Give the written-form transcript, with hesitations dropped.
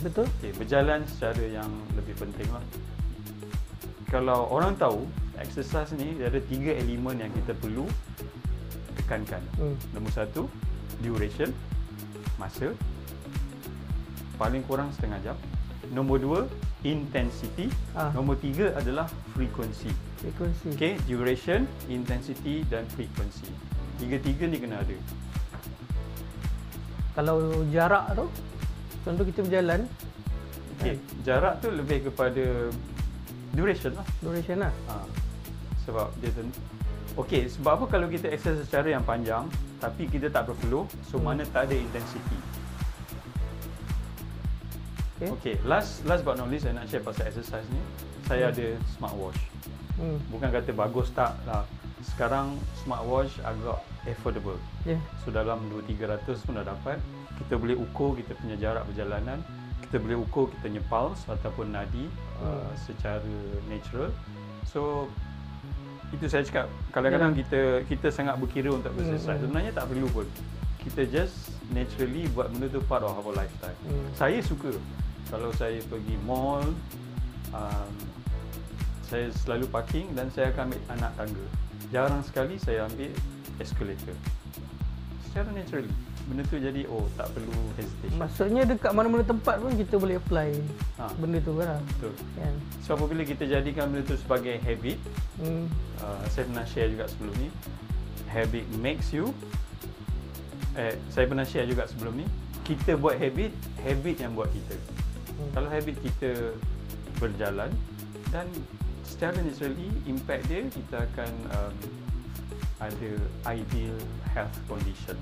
betul. Okay, berjalan secara yang lebih penting lah. Kalau orang tahu, exercise ni ada 3 elemen yang kita perlu tekankan. Nombor 1, duration, masa, paling kurang setengah jam. Nombor 2, intensity. Nombor 3 adalah frequency. Okay, duration, intensity dan frequency. Tiga-tiga ni kena ada. Kalau jarak tu, contoh kita berjalan, okay, jarak tu lebih kepada duration lah. Duration lah. Sebab dia okey, sebab apa kalau kita exercise secara yang panjang tapi kita tak berflow, so mana tak ada intensity. Okey, last but not least saya nak share pasal exercise ni. Saya ada smartwatch. Bukan kata bagus tak lah. Sekarang smartwatch agak affordable. So dalam 200-300 pun dah dapat. Kita boleh ukur kita punya jarak perjalanan. Kita boleh ukur kita punya pulse ataupun nadi secara natural. So itu saya cakap, kadang-kadang kita sangat berkira untuk exercise. Sebenarnya tak perlu pun. Kita just naturally buat benda tu part of our lifestyle. Saya suka kalau saya pergi mall, saya selalu parking dan saya akan ambil anak tangga. Jarang sekali saya ambil escalator. Secara naturally benda tu jadi tak perlu hesitation. Maksudnya dekat mana-mana tempat pun kita boleh apply benda tu kan. Betul. So apabila kita jadikan benda tu sebagai habit, saya pernah share juga sebelum ni, habit makes you, saya pernah share juga sebelum ni, kita buat habit, habit yang buat kita. Kalau habit kita berjalan dan secara naturally impact dia, kita akan ada ideal health condition.